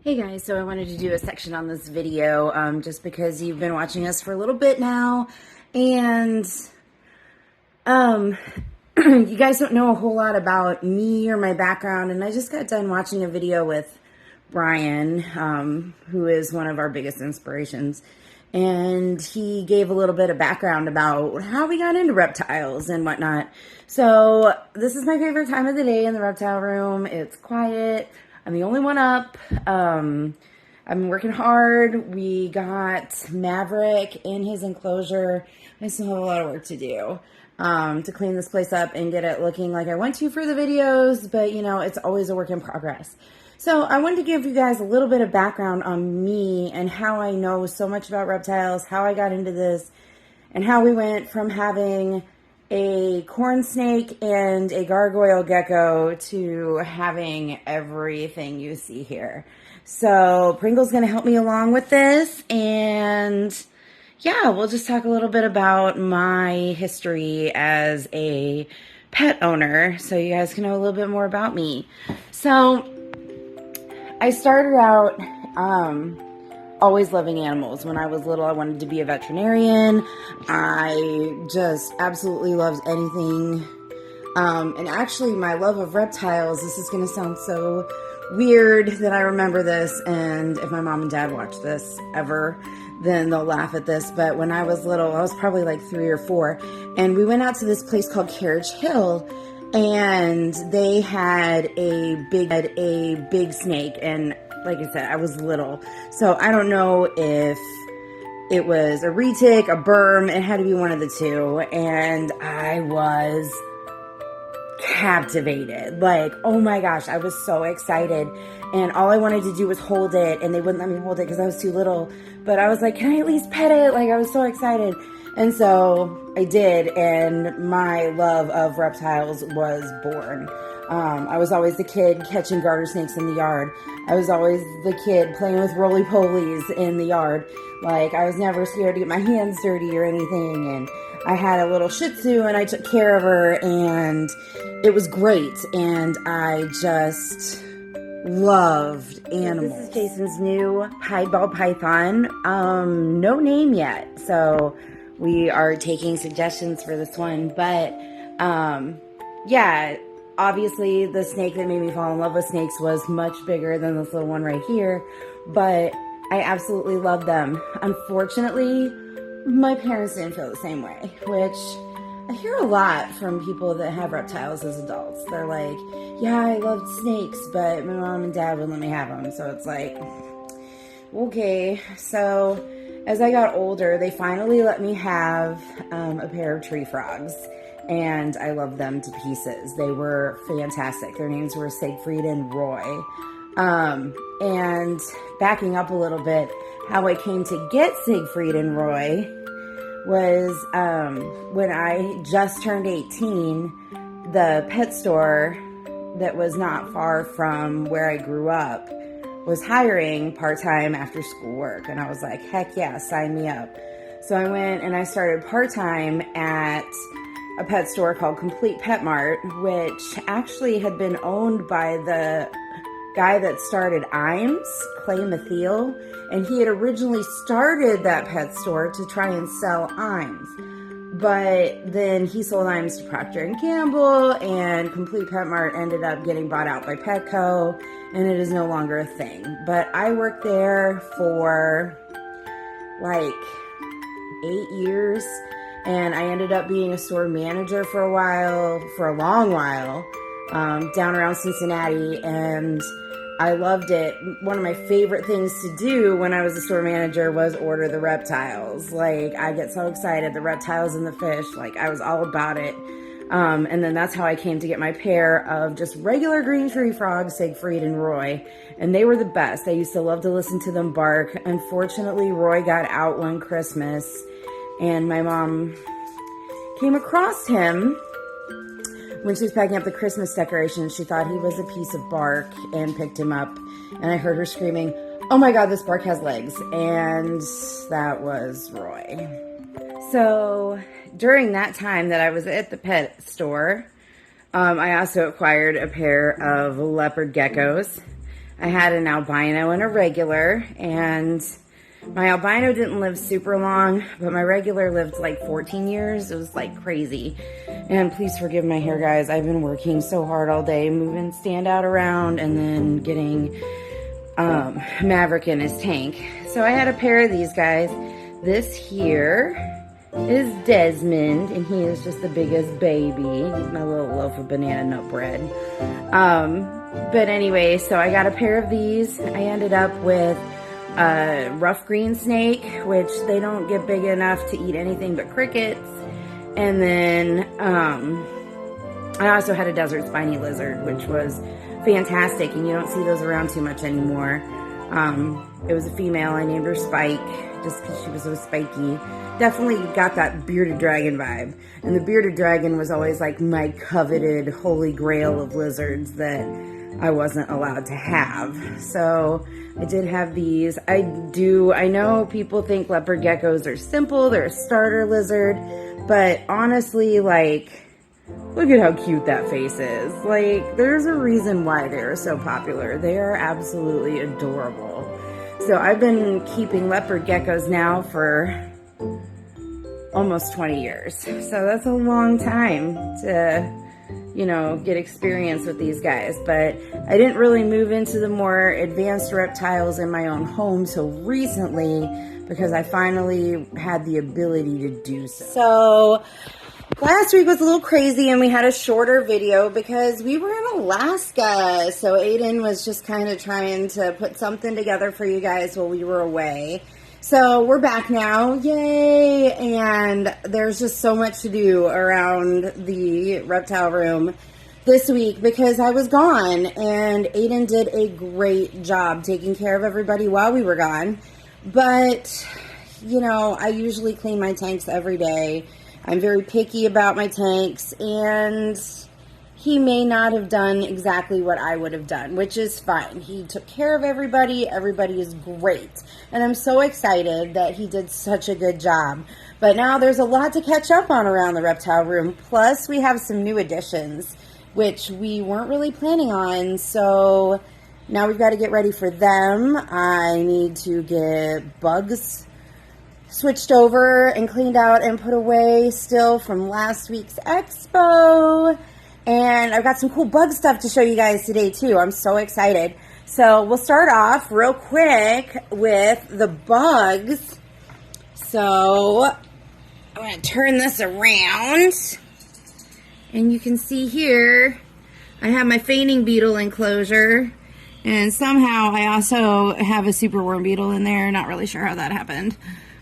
Hey guys, so I wanted to do a section on this video just because you've been watching us for a little bit now, and you guys don't know a whole lot about me or my background, and I just got done watching a video with Brian, who is one of our biggest inspirations, and he gave a little bit of background about how we got into reptiles and whatnot. So this is my favorite time of the day in the reptile room. It's quiet. I'm the only one up. I'm working hard. We got Maverick in his enclosure. I still have a lot of work to do to clean this place up and get it looking like I want to for the videos, but you know, it's always a work in progress. So I wanted to give you guys a little bit of background on me and how I know so much about reptiles, how I got into this, and how we went from having a corn snake and a gargoyle gecko to having everything you see here. So Pringle's going to help me along with this, and yeah, we'll just talk a little bit about my history as a pet owner so you guys can know a little bit more about me. So I started out always loving animals. When I was little, I wanted to be a veterinarian. I just absolutely loved anything. And actually, my love of reptiles, this is going to sound so weird that I remember this, and if my mom and dad watch this ever, then they'll laugh at this. But when I was little, I was probably like 3 or 4, and we went out to this place called Carriage Hill, and they had a big snake, and like I said, I was little, so I don't know if it was a retic, a berm. It had to be one of the two, and I was captivated. Like, oh my gosh, I was so excited, and all I wanted to do was hold it, and they wouldn't let me hold it because I was too little, but I was like, can I at least pet it? Like, I was so excited. And so I did, and my love of reptiles was born. I was always the kid catching garter snakes in the yard. I was always the kid playing with roly-polies in the yard. Like, I was never scared to get my hands dirty or anything, and I had a little Shih Tzu, and I took care of her, and it was great, and I just loved animals. This is Jason's new piebald python. No name yet, so we are taking suggestions for this one, but yeah, obviously the snake that made me fall in love with snakes was much bigger than this little one right here, but I absolutely love them. Unfortunately, my parents didn't feel the same way, which I hear a lot from people that have reptiles as adults. They're like, yeah, I loved snakes, but my mom and dad wouldn't let me have them. So it's like, okay. So as I got older, they finally let me have a pair of tree frogs, and I loved them to pieces. They were fantastic. Their names were Siegfried and Roy. And backing up a little bit, how I came to get Siegfried and Roy was when I just turned 18, the pet store that was not far from where I grew up was hiring part-time after school work, and I was like, heck yeah, sign me up. So I went and I started part-time at a pet store called Complete Pet Mart, which actually had been owned by the guy that started Imes, Clay Mathiel, and he had originally started that pet store to try and sell Imes, but then he sold Imes to Procter & Gamble, and Complete Pet Mart ended up getting bought out by Petco, and it is no longer a thing. But I worked there for like 8 years, and I ended up being a store manager for a long while, down around Cincinnati, and I loved it. One of my favorite things to do when I was a store manager was order the reptiles. Like, I get so excited, the reptiles and the fish, like, I was all about it. And then that's how I came to get my pair of just regular green tree frogs, Siegfried and Roy, and they were the best. I used to love to listen to them bark. Unfortunately, Roy got out one Christmas, and my mom came across him when she was packing up the Christmas decorations. She thought he was a piece of bark and picked him up, and I heard her screaming, oh my god, this bark has legs, and that was Roy. So during that time that I was at the pet store, I also acquired a pair of leopard geckos. I had an albino and a regular, and my albino didn't live super long, but my regular lived like 14 years. It was like crazy. And please forgive my hair, guys. I've been working so hard all day, moving standout around and then getting Maverick in his tank. So I had a pair of these guys. This here is Desmond, and he is just the biggest baby. He's my little loaf of banana nut bread. But anyway, so I got a pair of these. I ended up with a rough green snake, which they don't get big enough to eat anything but crickets. And then I also had a desert spiny lizard, which was fantastic, and you don't see those around too much anymore. It was a female. I named her Spike just because she was so spiky. Definitely got that bearded dragon vibe. And the bearded dragon was always like my coveted holy grail of lizards that I wasn't allowed to have. So I did have these. I know people think leopard geckos are simple. They're a starter lizard. But honestly, like, look at how cute that face is. Like, there's a reason why they are so popular. They are absolutely adorable. So I've been keeping leopard geckos now for almost 20 years. So that's a long time to, you know, get experience with these guys. But I didn't really move into the more advanced reptiles in my own home till recently, because I finally had the ability to do so. So last week was a little crazy, and we had a shorter video because we were in Alaska. So Aiden was just kind of trying to put something together for you guys while we were away. So we're back now, yay! And there's just so much to do around the Reptile Room this week because I was gone, and Aiden did a great job taking care of everybody while we were gone. But, you know, I usually clean my tanks every day. I'm very picky about my tanks, and he may not have done exactly what I would have done, which is fine. He took care of everybody. Everybody is great. And I'm so excited that he did such a good job. But now there's a lot to catch up on around the Reptile Room. Plus, we have some new additions, which we weren't really planning on. So now we've got to get ready for them. I need to get bugs switched over and cleaned out and put away still from last week's expo. And I've got some cool bug stuff to show you guys today too. I'm so excited. So we'll start off real quick with the bugs. So I'm going to turn this around. And you can see here, I have my fainting beetle enclosure. And somehow I also have a superworm beetle in there. Not really sure how that happened.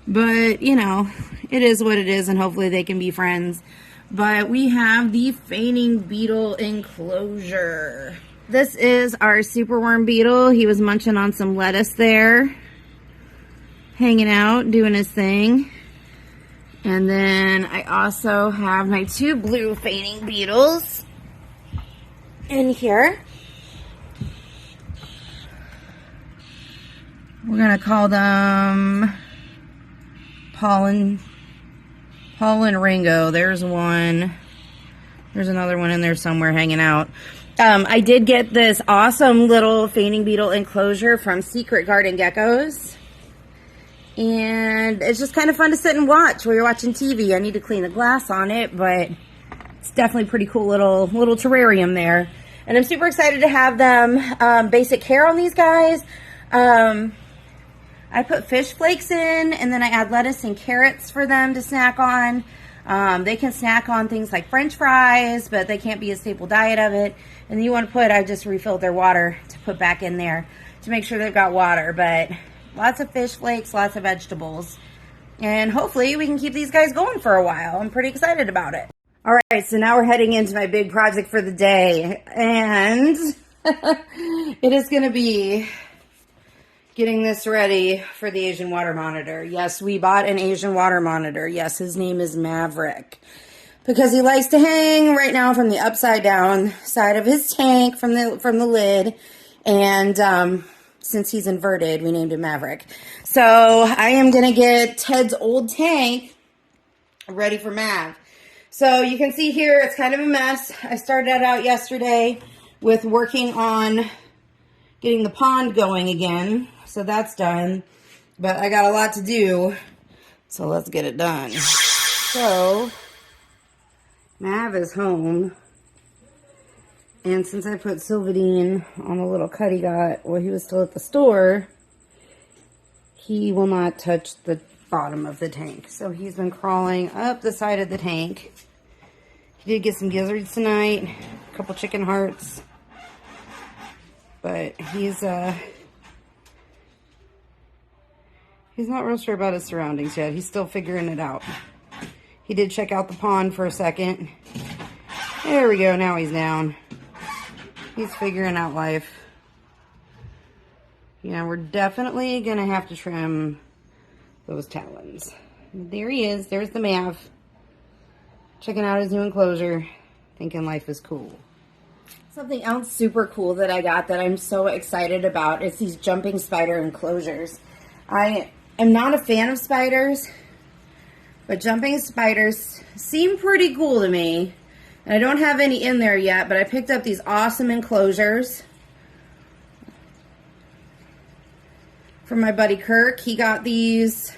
But, you know, it is what it is, and hopefully they can be friends. But we have the fainting beetle enclosure. This is our superworm beetle. He was munching on some lettuce there, hanging out, doing his thing. And then I also have my two blue fainting beetles in here. We're going to call them Paul and Ringo. There's one. There's another one in there somewhere hanging out. I did get this awesome little fainting beetle enclosure from Secret Garden Geckos. And it's just kind of fun to sit and watch while you're watching TV. I need to clean the glass on it, but it's definitely a pretty cool little terrarium there. And I'm super excited to have them. Basic care on these guys. I put fish flakes in, and then I add lettuce and carrots for them to snack on. They can snack on things like French fries, but they can't be a staple diet of it. And you want to put, I just refilled their water to put back in there to make sure they've got water. But lots of fish flakes, lots of vegetables. And hopefully we can keep these guys going for a while. I'm pretty excited about it. All right, so now we're heading into my big project for the day. And it is going to be getting this ready for the Asian water monitor. Yes, we bought an Asian water monitor. Yes, his name is Maverick. Because he likes to hang right now from the upside down side of his tank from the lid. And since he's inverted, we named him Maverick. So I am going to get Ted's old tank ready for Mav. So you can see here, it's kind of a mess. I started that out yesterday with working on getting the pond going again. So that's done. But I got a lot to do. So let's get it done. So, Mav is home. And since I put Sylvadine on the little cut he got while he was still at the store, he will not touch the bottom of the tank. So he's been crawling up the side of the tank. He did get some gizzards tonight, a couple chicken hearts. But he's not real sure about his surroundings yet. He's still figuring it out. He did check out the pond for a second. There we go, now he's down. He's figuring out life. Yeah, we're definitely gonna have to trim those talons. There he is, there's the Mav. Checking out his new enclosure, thinking life is cool. Something else super cool that I got that I'm so excited about is these jumping spider enclosures. I am not a fan of spiders, but jumping spiders seem pretty cool to me. And I don't have any in there yet, but I picked up these awesome enclosures from my buddy Kirk. He got these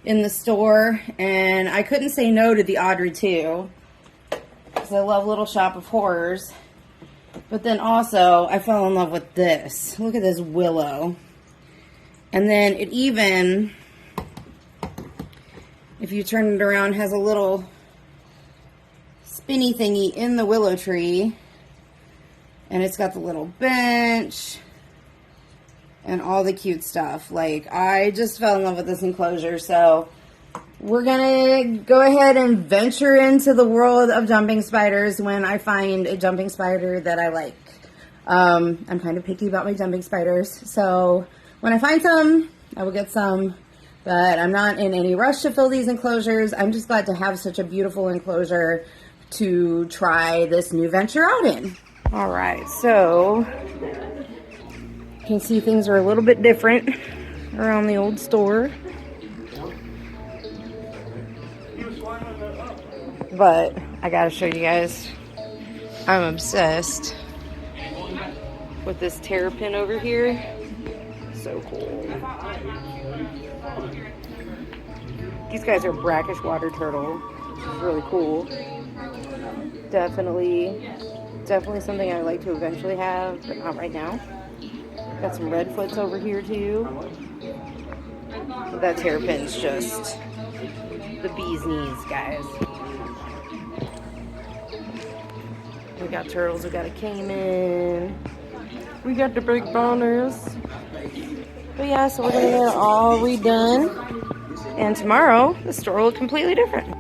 in the store, and I couldn't say no to the Audrey too, because I love Little Shop of Horrors. But then also, I fell in love with this. Look at this willow. And then it even, if you turn it around, has a little spinny thingy in the willow tree. And it's got the little bench and all the cute stuff. Like, I just fell in love with this enclosure. So we're gonna go ahead and venture into the world of jumping spiders when I find a jumping spider that I like. I'm kind of picky about my jumping spiders, so when I find some, I will get some, but I'm not in any rush to fill these enclosures. I'm just glad to have such a beautiful enclosure to try this new venture out in. Alright, so you can see things are a little bit different around the old store. But I gotta show you guys, I'm obsessed with this terrapin over here. So cool. These guys are brackish water turtle, which is really cool. Definitely something I'd like to eventually have, but not right now. Got some redfoots over here too. But that terrapin's just the bee's knees, guys. We got turtles, we got a caiman, we got the big boners. But yeah, so we're gonna get it all redone. And tomorrow, the store will look completely different.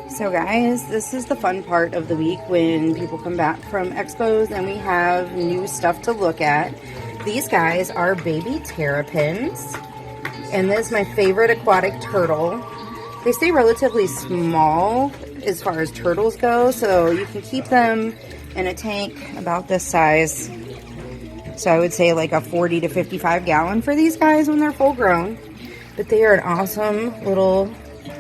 So guys, this is the fun part of the week when people come back from expos and we have new stuff to look at. These guys are baby terrapins. And this is my favorite aquatic turtle. They stay relatively small as far as turtles go, so you can keep them in a tank about this size. So I would say like a 40 to 55 gallon for these guys when they're full grown. But they are an awesome little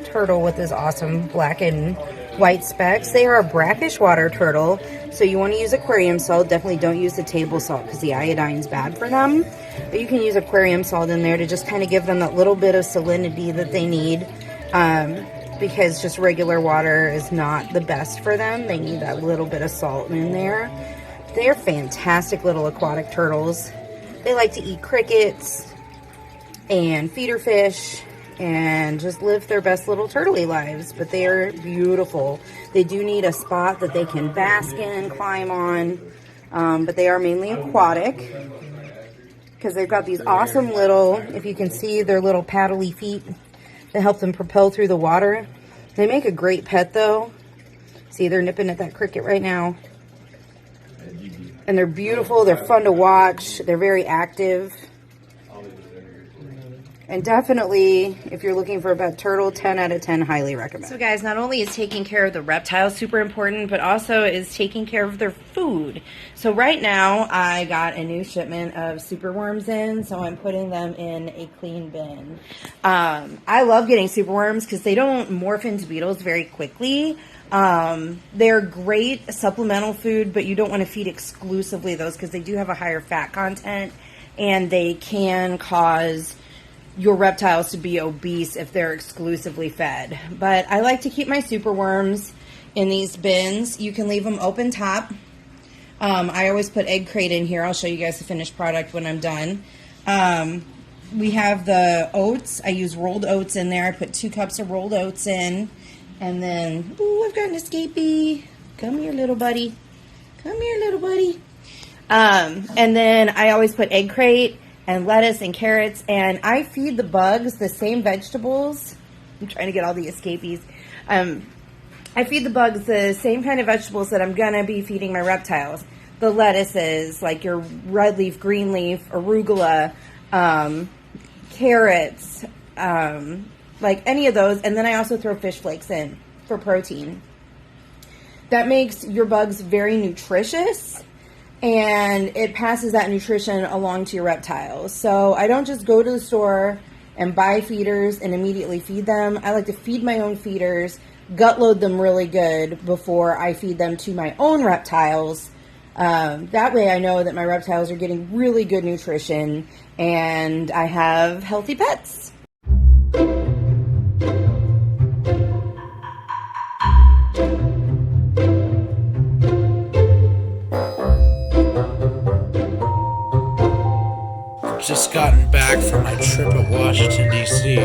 turtle with this awesome black and white specks. They are a brackish water turtle, so you want to use aquarium salt. Definitely don't use the table salt because the iodine's bad for them. But you can use aquarium salt in there to just kind of give them that little bit of salinity that they need. Because just regular water is not the best for them. They need that little bit of salt in there. They're fantastic little aquatic turtles. They like to eat crickets and feeder fish and just live their best little turtley lives. But they are beautiful. They do need a spot that they can bask in and climb on. But they are mainly aquatic because they've got these awesome little, if you can see their little paddly feet that help them propel through the water. They make a great pet though. See, they're nipping at that cricket right now. And they're beautiful, they're fun to watch, they're very active. And definitely, if you're looking for a pet turtle, 10 out of 10, highly recommend. So guys, not only is taking care of the reptiles super important, but also is taking care of their food. So right now, I got a new shipment of superworms in, so I'm putting them in a clean bin. I love getting superworms because they don't morph into beetles very quickly. They're great supplemental food, but you don't want to feed exclusively those because they do have a higher fat content. and they can cause your reptiles to be obese if they're exclusively fed. But I like to keep my super worms in these bins. You can leave them open top. I always put egg crate in here. I'll show you guys the finished product when I'm done. We have the oats. I use rolled oats in there. I put 2 cups of rolled oats in. And then, ooh, I've got an escapee. Come here, little buddy. Come here, little buddy. And then I always put egg crate and lettuce and carrots, and I feed the bugs the same vegetables. I'm trying to get all the escapees. I feed the bugs the same kind of vegetables that I'm gonna be feeding my reptiles. The lettuces, like your red leaf, green leaf, arugula, carrots, like any of those. And then I also throw fish flakes in for protein. That makes your bugs very nutritious, and it passes that nutrition along to your reptiles. So I don't just go to the store and buy feeders and immediately feed them. I like to feed my own feeders, gut load them really good before I feed them to my own reptiles. That way I know that my reptiles are getting really good nutrition and I have healthy pets. Just gotten back from my trip at Washington, D.C.